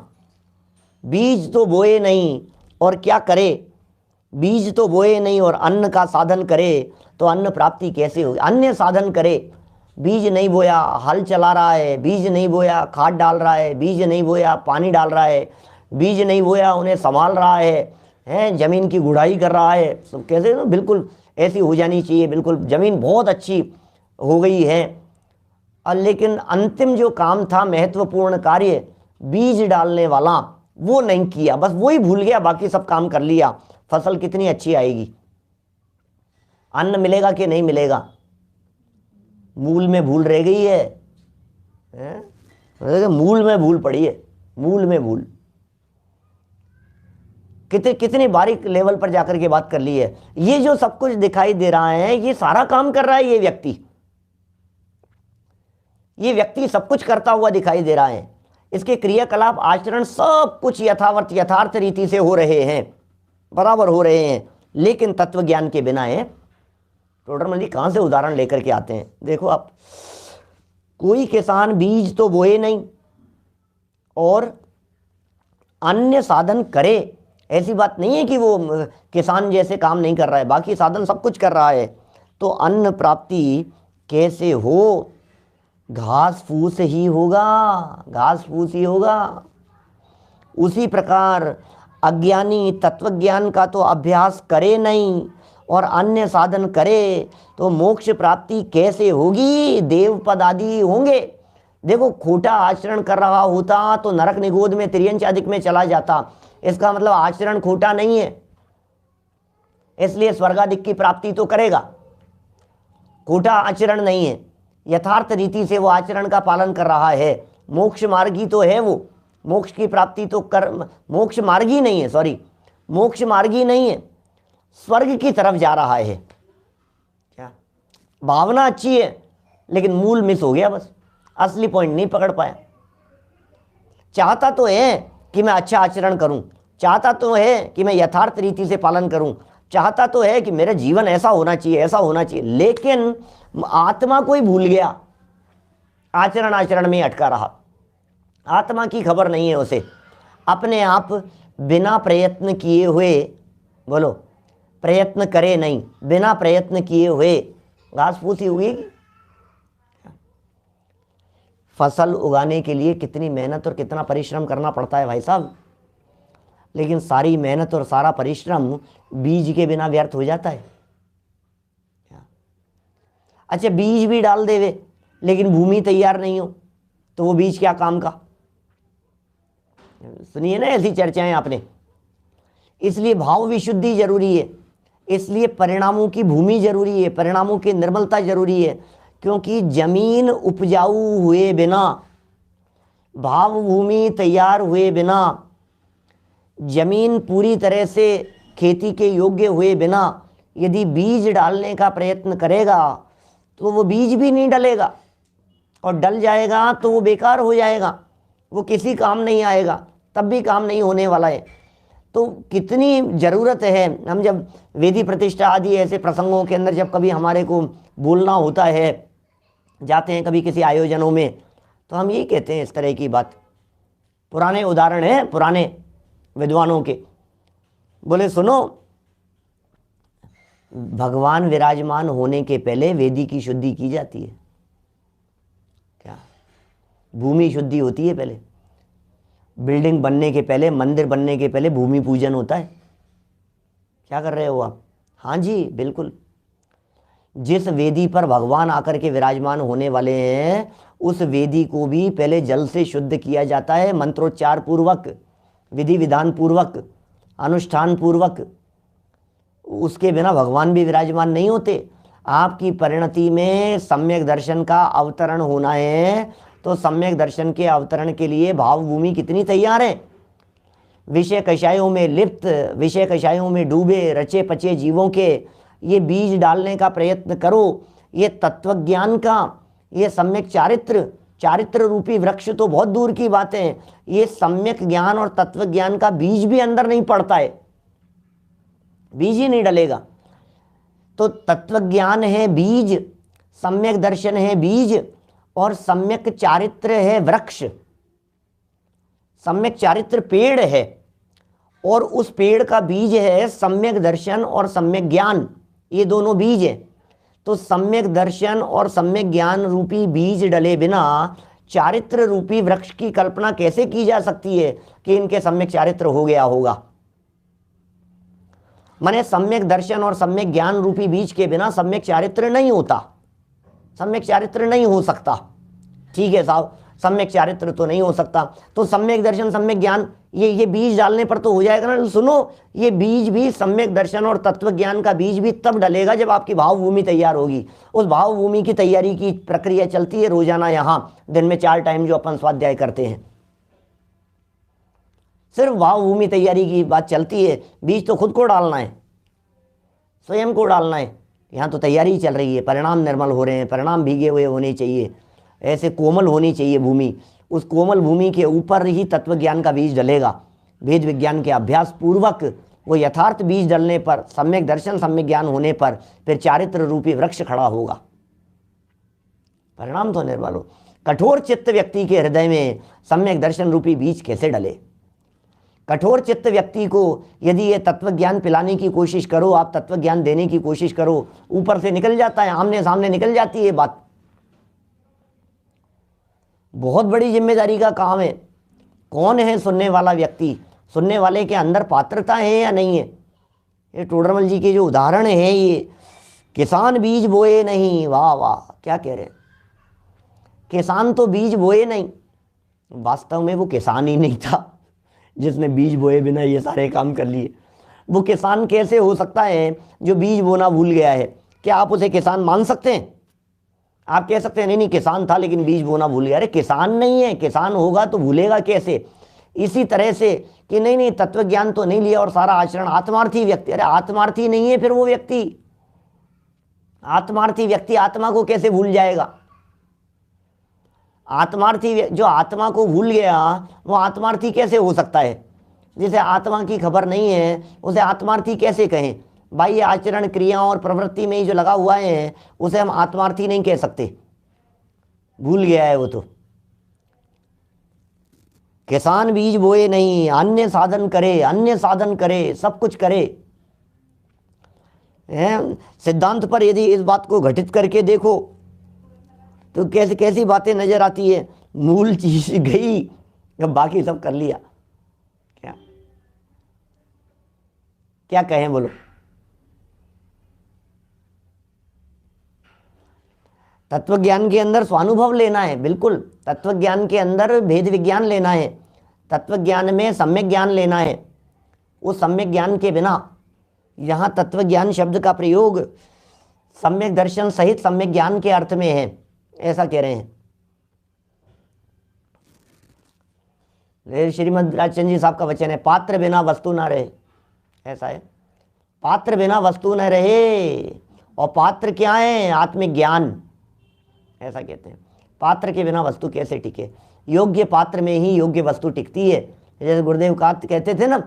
बीज तो बोए नहीं और क्या करे, बीज तो बोए नहीं और अन्न का साधन करे तो अन्न प्राप्ति कैसे होगी? अन्य साधन करे, बीज नहीं बोया, हल चला रहा है, बीज नहीं बोया, खाद डाल रहा है, बीज नहीं बोया, पानी डाल रहा है, बीज नहीं बोया, उन्हें संभाल रहा है, जमीन की गुड़ाई कर रहा है, तो कैसे ना बिल्कुल ऐसी हो जानी चाहिए, बिल्कुल जमीन बहुत अच्छी हो गई है। और लेकिन अंतिम जो काम था, महत्वपूर्ण कार्य बीज डालने वाला, वो नहीं किया, बस वही भूल गया, बाकी सब काम कर लिया। फसल कितनी अच्छी आएगी? अन्न मिलेगा कि नहीं मिलेगा? मूल में भूल रह गई है? मूल में भूल पड़ी है, मूल में भूल। कितनी बारीक लेवल पर जाकर के बात कर ली है। ये जो सब कुछ दिखाई दे रहा है, ये सारा काम कर रहा है ये व्यक्ति, ये व्यक्ति सब कुछ करता हुआ दिखाई दे रहा है, इसके क्रियाकलाप आचरण सब कुछ यथार्थ रीति से हो रहे हैं, बराबर हो रहे हैं, लेकिन तत्व ज्ञान के बिना है। टोडरमल जी कहाँ से उदाहरण लेकर के आते हैं? देखो आप, कोई किसान बीज तो बोए नहीं और अन्य साधन करे, ऐसी बात नहीं है कि वो किसान जैसे काम नहीं कर रहा है, बाकी साधन सब कुछ कर रहा है, तो अन्न प्राप्ति कैसे हो? घास फूस ही होगा, घास फूस ही होगा। उसी प्रकार अज्ञानी तत्वज्ञान का तो अभ्यास करे नहीं और अन्य साधन करे तो मोक्ष प्राप्ति कैसे होगी? देव पद आदि होंगे। देखो, खोटा आचरण कर रहा होता तो नरक निगोद में तिर्यंच अधिक में चला जाता, इसका मतलब आचरण खोटा नहीं है, इसलिए स्वर्गाधिक की प्राप्ति तो करेगा। खोटा आचरण नहीं है, यथार्थ रीति से वो आचरण का पालन कर रहा है, मोक्ष मार्गी तो है वो, मोक्ष की प्राप्ति तो कर, मोक्ष मार्गी नहीं है, सॉरी, मोक्ष मार्गी नहीं है, स्वर्ग की तरफ जा रहा है। क्या भावना अच्छी है लेकिन मूल मिस हो गया, बस असली पॉइंट नहीं पकड़ पाया। चाहता तो है कि मैं अच्छा आचरण करूं, चाहता तो है कि मैं यथार्थ रीति से पालन करूं, चाहता तो है कि मेरा जीवन ऐसा होना चाहिए, ऐसा होना चाहिए, लेकिन आत्मा को ही भूल गया, आचरण में अटका रहा। आत्मा की खबर नहीं है उसे, अपने आप बिना प्रयत्न किए हुए, बोलो, प्रयत्न करे नहीं, बिना प्रयत्न किए हुए घास फूस ही उगेगी। फसल उगाने के लिए कितनी मेहनत और कितना परिश्रम करना पड़ता है भाई साहब, लेकिन सारी मेहनत और सारा परिश्रम बीज के बिना व्यर्थ हो जाता है। अच्छा, बीज भी डाल देवे लेकिन भूमि तैयार नहीं हो तो वो बीज क्या काम का? सुनिए ना ऐसी चर्चाएं आपने। इसलिए भाव विशुद्धि जरूरी है, इसलिए परिणामों की भूमि जरूरी है, परिणामों की निर्मलता जरूरी है, क्योंकि जमीन उपजाऊ हुए बिना, भाव भूमि तैयार हुए बिना, जमीन पूरी तरह से खेती के योग्य हुए बिना यदि बीज डालने का प्रयत्न करेगा तो वो बीज भी नहीं डलेगा, और डल जाएगा तो वो बेकार हो जाएगा, वो किसी काम नहीं आएगा, तब भी काम नहीं होने वाला है। तो कितनी ज़रूरत है, हम जब वेदी प्रतिष्ठा आदि ऐसे प्रसंगों के अंदर जब कभी हमारे को बोलना होता है, जाते हैं कभी किसी आयोजनों में, तो हम यही कहते हैं इस तरह की बात। पुराने उदाहरण हैं पुराने विद्वानों के, बोले सुनो, भगवान विराजमान होने के पहले वेदी की शुद्धि की जाती है। क्या? भूमि शुद्धि होती है पहले, बिल्डिंग बनने के पहले, मंदिर बनने के पहले भूमि पूजन होता है। क्या कर रहे हो आप? हाँ जी बिल्कुल। जिस वेदी पर भगवान आकर के विराजमान होने वाले हैं उस वेदी को भी पहले जल से शुद्ध किया जाता है, मंत्रोच्चार पूर्वक, विधि विधान पूर्वक, अनुष्ठान पूर्वक। उसके बिना भगवान भी विराजमान नहीं होते। आपकी परिणति में सम्यक दर्शन का अवतरण होना है तो सम्यक दर्शन के अवतरण के लिए भाव भूमि कितनी तैयार है। विषय कषायों में लिप्त, विषय कषायों में डूबे रचे पचे जीवों के ये बीज डालने का प्रयत्न करो। ये तत्वज्ञान का, ये सम्यक चारित्र रूपी वृक्ष तो बहुत दूर की बात है, ये सम्यक ज्ञान और तत्वज्ञान का बीज भी अंदर नहीं पड़ता है, बीज ही नहीं डलेगा। तो तत्वज्ञान है बीज, सम्यक दर्शन है बीज, और सम्यक चारित्र है वृक्ष। सम्यक चारित्र पेड़ है और उस पेड़ का बीज है सम्यक दर्शन और सम्यक ज्ञान, ये दोनों बीज है। तो सम्यक दर्शन और सम्यक ज्ञान रूपी बीज डले बिना चारित्र रूपी वृक्ष की कल्पना कैसे की जा सकती है कि इनके सम्यक चारित्र हो गया होगा। माने सम्यक दर्शन और सम्यक ज्ञान रूपी बीज के बिना सम्यक चारित्र नहीं होता, सम्यक चारित्र नहीं हो सकता। ठीक है साहब, सम्यक चारित्र तो नहीं हो सकता, तो सम्यक दर्शन सम्यक ज्ञान ये बीज डालने पर तो हो जाएगा ना। सुनो, ये बीज भी सम्यक दर्शन और तत्व ज्ञान का बीज भी तब डलेगा जब आपकी भाव भूमि तैयार होगी। उस भाव भूमि की तैयारी की प्रक्रिया चलती है रोजाना, यहाँ दिन में 4 टाइम जो अपन स्वाध्याय करते हैं, सिर्फ भाव भूमि तैयारी की बात चलती है। बीज तो खुद को डालना है, स्वयं को डालना है। यहाँ तो तैयारी चल रही है, परिणाम निर्मल हो रहे हैं, परिणाम भीगे हुए होने चाहिए। ऐसे कोमल होनी चाहिए भूमि। उस कोमल भूमि के ऊपर ही तत्व ज्ञान का बीज डलेगा। वेद विज्ञान के अभ्यास पूर्वक वो यथार्थ बीज डलने पर, सम्यक दर्शन सम्यक ज्ञान होने पर फिर चारित्र रूपी वृक्ष खड़ा होगा। परिणाम तो निर्मल हो। कठोर चित्त व्यक्ति के हृदय में सम्यक दर्शन रूपी बीज कैसे डले? कठोर चित्त व्यक्ति को यदि ये तत्व ज्ञान पिलाने की कोशिश करो, आप तत्व ज्ञान देने की कोशिश करो, ऊपर से निकल जाता है, आमने सामने निकल जाती है बात। बहुत बड़ी जिम्मेदारी का काम है। कौन है सुनने वाला व्यक्ति? सुनने वाले के अंदर पात्रता है या नहीं है? ये टोडरमल जी के जो उदाहरण है, ये किसान बीज बोए नहीं, वाह वाह क्या कह रहे हैं। किसान तो बीज बोए नहीं, वास्तव में वो किसान ही नहीं था जिसने बीज बोए बिना ये सारे काम कर लिए। वो किसान कैसे हो सकता है जो बीज बोना भूल गया है? क्या आप उसे किसान मान सकते हैं? आप कह सकते हैं नहीं नहीं किसान था लेकिन बीज बोना भूल गया। अरे किसान नहीं है, किसान होगा तो भूलेगा कैसे? इसी तरह से कि नहीं नहीं तत्व ज्ञान तो नहीं लिया और सारा आचरण आत्मार्थी व्यक्ति। अरे आत्मार्थी नहीं है फिर वो व्यक्ति। आत्मार्थी व्यक्ति आत्मा को कैसे भूल जाएगा? आत्मार्थी जो आत्मा को भूल गया वो आत्मार्थी कैसे हो सकता है? जिसे आत्मा की खबर नहीं है उसे आत्मार्थी कैसे कहें? भाई ये आचरण क्रियाओं और प्रवृत्ति में ही जो लगा हुआ है उसे हम आत्मार्थी नहीं कह सकते, भूल गया है वो तो। किसान बीज बोए नहीं, अन्य साधन करे, अन्य साधन करे, सब कुछ करे। सिद्धांत पर यदि इस बात को घटित करके देखो तो कैसी कैसी बातें नजर आती है। मूल चीज गई, अब बाकी सब कर लिया। क्या क्या कहें बोलो? तत्व ज्ञान के अंदर स्वानुभव लेना है, बिल्कुल। तत्व ज्ञान के अंदर भेद विज्ञान लेना है, तत्व ज्ञान में सम्यक ज्ञान लेना है। उस सम्यक ज्ञान के बिना, यहाँ तत्व ज्ञान शब्द का प्रयोग सम्यक दर्शन सहित सम्यक ज्ञान के अर्थ में है, ऐसा कह रहे हैं। श्रीमद राजचंद्र जी साहब का वचन है, पात्र बिना वस्तु ना रहे, ऐसा है। पात्र बिना वस्तु न रहे, और पात्र क्या है? आत्मिक ज्ञान, ऐसा कहते हैं। पात्र के बिना वस्तु कैसे टिके? योग्य पात्र में ही योग्य वस्तु टिकती है। जैसे गुरुदेव का कहते थे ना,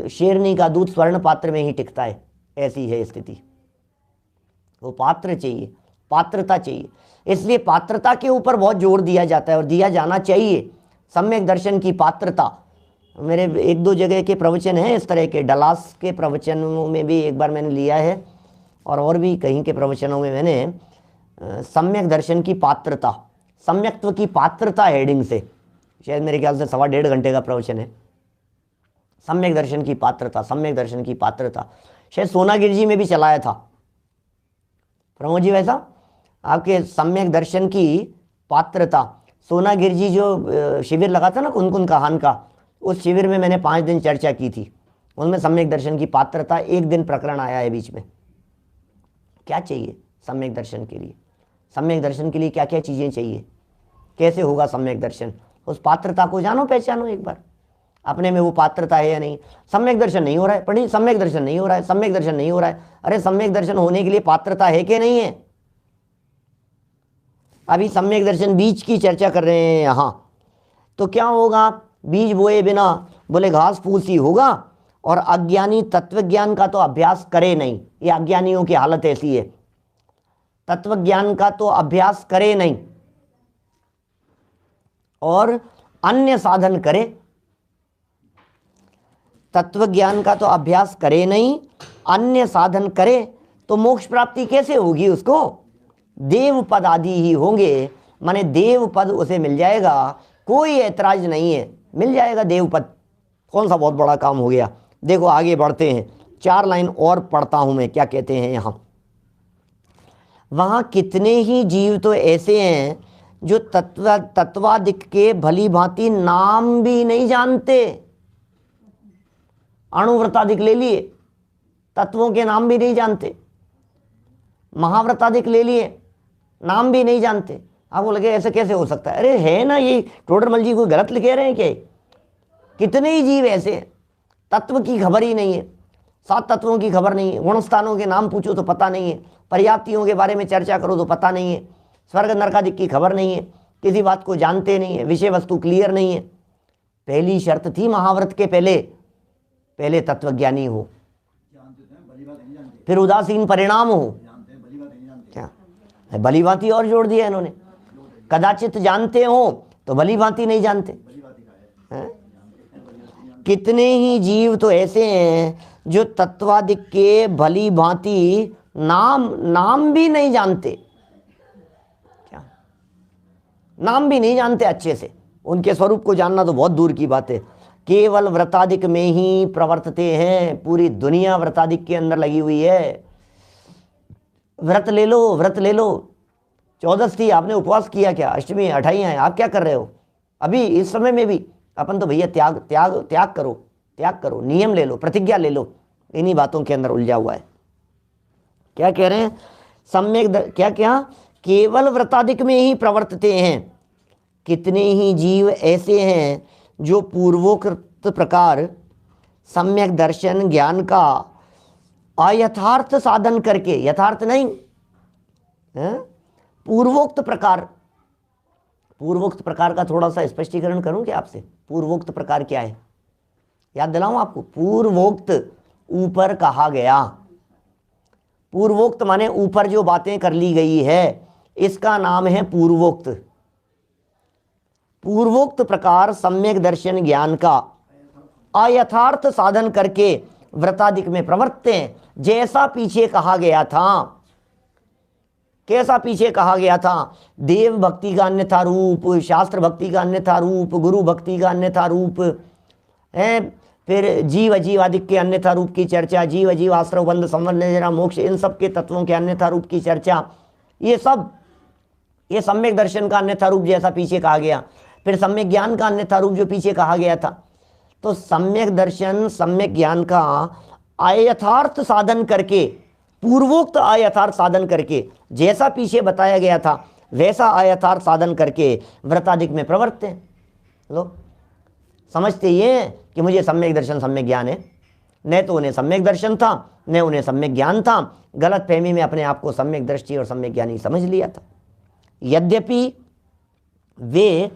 शेरनी का दूध स्वर्ण पात्र में ही टिकता है, ऐसी है स्थिति। वो पात्र चाहिए, पात्रता चाहिए। इसलिए पात्रता के ऊपर बहुत जोर दिया जाता है और दिया जाना चाहिए। सम्यक दर्शन की पात्रता, मेरे एक दो जगह के प्रवचन हैं इस तरह के। डलास के प्रवचनों में भी एक बार मैंने लिया है, और भी कहीं के प्रवचनों में मैंने सम्यक दर्शन की पात्रता, सम्यक्त्व की पात्रता हेडिंग से, शायद मेरे ख्याल से 1.5 घंटे का प्रवचन है। सम्यक दर्शन की पात्रता, सम्यक दर्शन की पात्रता, शायद सोनागिर जी में भी चलाया था प्रमोद जी। वैसा आपके सम्यक दर्शन की पात्रता, सोनागिर जी जो शिविर लगा था ना कुन कहान का, उस शिविर में मैंने 5 दिन चर्चा की थी। उनमें सम्यक दर्शन की पात्रता, एक दिन प्रकरण आया है बीच में। क्या चाहिए सम्यक दर्शन के लिए? सम्यक दर्शन के लिए क्या क्या चीज़ें चाहिए? कैसे होगा सम्यक दर्शन? उस पात्रता को जानो, पहचानो एक बार, अपने में वो पात्रता है या नहीं। सम्यक दर्शन नहीं हो रहा है, पढ़िए, सम्यक दर्शन नहीं हो रहा है, सम्यक दर्शन नहीं हो रहा है। अरे सम्यक दर्शन होने के लिए पात्रता है कि नहीं है? अभी सम्यक दर्शन बीज की चर्चा कर रहे हैं यहाँ, तो क्या होगा? बीज बोए बिना बोले घास फूस ही होगा। और अज्ञानी तत्व ज्ञान का तो अभ्यास करे नहीं, ये अज्ञानियों की हालत ऐसी है। तत्व ज्ञान का तो अभ्यास करे नहीं और अन्य साधन करे। तत्व ज्ञान का तो अभ्यास करे नहीं, अन्य साधन करे, तो मोक्ष प्राप्ति कैसे होगी उसको? देव पद आदि ही होंगे, माने देव पद उसे मिल जाएगा, कोई ऐतराज नहीं है, मिल जाएगा देव पद। कौन सा बहुत बड़ा काम हो गया। देखो आगे बढ़ते हैं, 4 लाइन और पढ़ता हूं मैं, क्या कहते हैं यहाँ। वहां कितने ही जीव तो ऐसे हैं जो तत्वादिक के भली भांति नाम भी नहीं जानते। अणुव्रतादिक ले लिए, तत्वों के नाम भी नहीं जानते। महाव्रतादिक ले लिए, नाम भी नहीं जानते। आपको लगे ऐसे कैसे हो सकता है? अरे है ना, ये टोडरमल जी को गलत लिखे रहे हैं क्या? कितने ही जीव ऐसे हैं, तत्व की खबर ही नहीं है, 7 तत्वों की खबर नहीं है, गुणस्थानों के नाम पूछो तो पता नहीं है, पर्याप्तियों के बारे में चर्चा करो तो पता नहीं है, स्वर्ग नरक आदि की खबर नहीं है, किसी बात को जानते नहीं है, विषय वस्तु क्लियर नहीं है। पहली शर्त थी महाव्रत के पहले तत्वज्ञानी हो, फिर उदासीन परिणाम हो। क्या भली भांति और जोड़ दिया इन्होंने, कदाचित जानते हो तो भली भांति नहीं जानते हैं? कितने ही जीव तो ऐसे हैं जो तत्वादिक के भली भांति नाम भी नहीं जानते। क्या नाम भी नहीं जानते अच्छे से, उनके स्वरूप को जानना तो बहुत दूर की बात है। केवल व्रतादिक में ही प्रवर्तते हैं, पूरी दुनिया व्रतादिक के अंदर लगी हुई है। व्रत ले लो, व्रत ले लो। 14 थी, आपने उपवास किया क्या? अष्टमी अठाई है, आप क्या कर रहे हो अभी इस समय में भी? अपन तो भैया त्याग करो, नियम ले लो, प्रतिज्ञा ले लो। इन्हीं बातों के अंदर उलझा हुआ है। क्या कह रहे हैं? सम्यक क्या केवल व्रतादिक में ही प्रवर्तते हैं। कितने ही जीव ऐसे हैं जो पूर्वोक्त प्रकार सम्यक दर्शन ज्ञान का अयथार्थ साधन करके, यथार्थ नहीं है? पूर्वोक्त प्रकार का थोड़ा सा स्पष्टीकरण करूं क्या आपसे? पूर्वोक्त प्रकार क्या है? याद दिलाऊं आपको? पूर्वोक्त ऊपर कहा गया, पूर्वोक्त माने ऊपर जो बातें कर ली गई है, इसका नाम है पूर्वोक्त। पूर्वोक्त प्रकार सम्यक दर्शन ज्ञान का अयथार्थ साधन करके व्रतादिक में प्रवर्तते हैं। जैसा पीछे कहा गया था, कैसा पीछे कहा गया था? देव भक्ति का अन्यथा रूप, शास्त्र भक्ति का अन्यथा रूप, गुरु भक्ति का अन्यथा रूप है, फिर जीव अजीवादिक के अन्यथा रूप की चर्चा, जीव अजीव आश्रव बंध संबंध जरा मोक्ष, इन सब के तत्वों के अन्यथा रूप की चर्चा, ये सम्यक दर्शन का अन्यथा रूप जैसा पीछे कहा गया। फिर सम्यक ज्ञान का अन्यथा रूप जो पीछे कहा गया था। तो सम्यक दर्शन सम्यक ज्ञान का अयथार्थ साधन करके, पूर्वोक्त अयथार्थ साधन करके, जैसा पीछे बताया गया था वैसा अयथार्थ साधन करके व्रतादिक में प्रवर्तते हैं। लो, समझते ये कि मुझे सम्यक दर्शन सम्यक ज्ञान है। न तो उन्हें सम्यक दर्शन था, न उन्हें सम्यक ज्ञान था। गलत फहमी में अपने आप को सम्यक दृष्टि और सम्यक ज्ञानी समझ लिया था। यद्यपि वे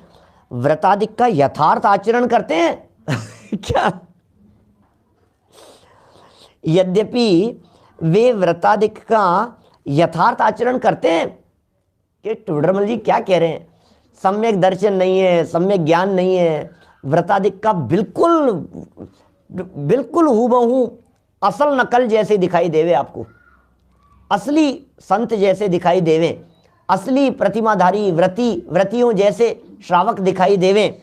व्रतादिक का यथार्थ आचरण करते हैं क्या? यद्यपि वे व्रतादिक का यथार्थ आचरण करते हैं। कि टोडरमल जी क्या कह रहे हैं? सम्यक दर्शन नहीं है, सम्यक ज्ञान नहीं है, व्रतादिक का बिल्कुल हूबहू असल नकल जैसे दिखाई देवे आपको, असली संत जैसे दिखाई देवे, असली प्रतिमाधारी व्रतियों जैसे श्रावक दिखाई देवे।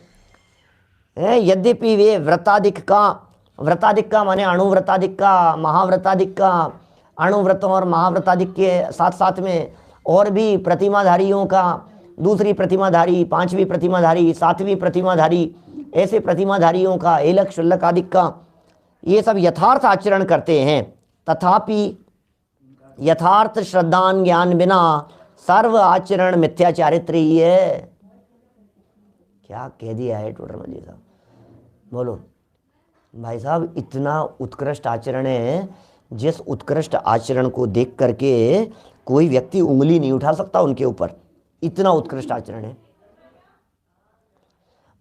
यद्यपि वे व्रतादिक का माने अणुव्रतादिक का, महाव्रतादिक का, अणुव्रतों और महाव्रतादिक के साथ साथ में और भी प्रतिमाधारियों का, दूसरी प्रतिमाधारी, पांचवी प्रतिमाधारी, सातवीं प्रतिमाधारी, ऐसे प्रतिमाधारियों का, एलक शुल्लक आदि का, ये सब यथार्थ आचरण करते हैं। तथापि यथार्थ श्रद्धान ज्ञान बिना सर्व आचरण मिथ्याचारित्र ही है। क्या कह दिया है टोडरमल जी साहब? बोलो भाई साहब, इतना उत्कृष्ट आचरण है, जिस उत्कृष्ट आचरण को देख करके कोई व्यक्ति उंगली नहीं उठा सकता उनके ऊपर। इतना उत्कृष्ट आचरण है।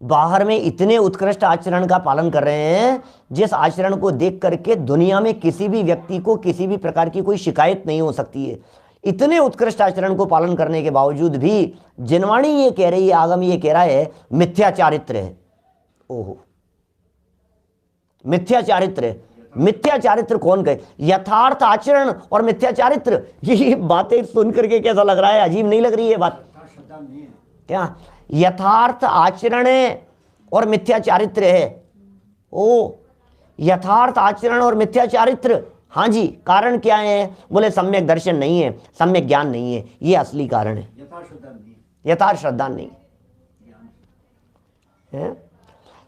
बाहर में इतने उत्कृष्ट आचरण का पालन कर रहे हैं, जिस आचरण को देख करके दुनिया में किसी भी व्यक्ति को किसी भी प्रकार की कोई शिकायत नहीं हो सकती है। इतने उत्कृष्ट आचरण को पालन करने के बावजूद भी जिनवाणी ये कह रही है, आगम ये कह रहा है मिथ्याचारित्र है। ओहो, मिथ्याचारित्र है। मिथ्याचारित्र कौन कहे? यथार्थ आचरण और मिथ्याचारित्र, ये बातें सुन करके कैसा लग रहा है? अजीब नहीं लग रही है बात? क्या यथार्थ आचरण है और मिथ्याचारित्र है? ओ, यथार्थ आचरण और मिथ्याचारित्र, हाँ जी। कारण क्या है? बोले सम्यक दर्शन नहीं है, सम्यक ज्ञान नहीं है, ये असली कारण है। यथार्थ श्रद्धा नहीं है।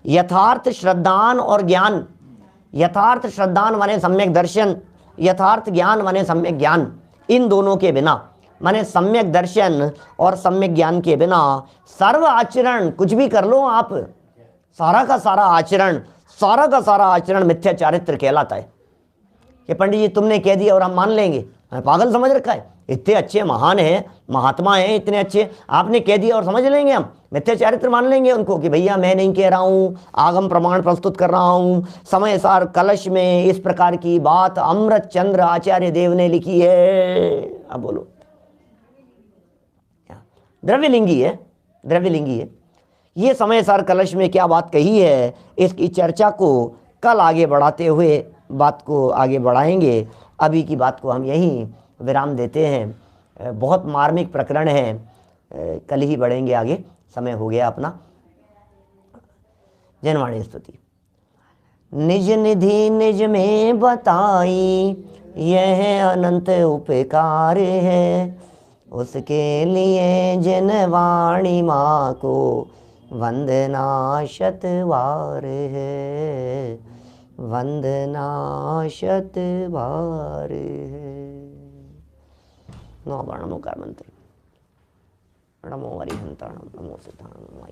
यथार्थ श्रद्धान और ज्ञान, यथार्थ श्रद्धान माने सम्यक दर्शन, यथार्थ ज्ञान माने सम्यक ज्ञान, इन दोनों के बिना, माने सम्यक दर्शन और सम्यक ज्ञान के बिना सर्व आचरण, कुछ भी कर लो आप, सारा का सारा आचरण मिथ्याचारित्र कहलाता है। कि पंडित जी तुमने कह दिया और हम मान लेंगे, पागल समझ रखा है? इतने अच्छे महान हैं, महात्मा हैं, इतने अच्छे, आपने कह दिया और समझ लेंगे हम, मिथ्या चारित्र मान लेंगे उनको कि भैया मैं नहीं कह रहा हूँ, आगम प्रमाण प्रस्तुत कर रहा हूँ, समय सार कलश में इस प्रकार की बात अमृत चंद्र आचार्य देव ने लिखी है। अब बोलो, द्रव्यलिंगी है, द्रव्यलिंगी है। ये समय सार कलश में क्या बात कही है, इसकी चर्चा को कल आगे बढ़ाते हुए बात को आगे बढ़ाएंगे। अभी की बात को हम यहीं विराम देते हैं। बहुत मार्मिक प्रकरण है, कल ही बढ़ेंगे आगे, समय हो गया अपना। जनवाणी स्तुति। निज निधि निज में बताई, यह अनंत उपकार है, उसके लिए जनवाणी माँ को वंदना शतवार है, वंदना शतवार है। नमो कार मंत्र। नमो अरिहंताणम, नमो सिद्धाणम, नमो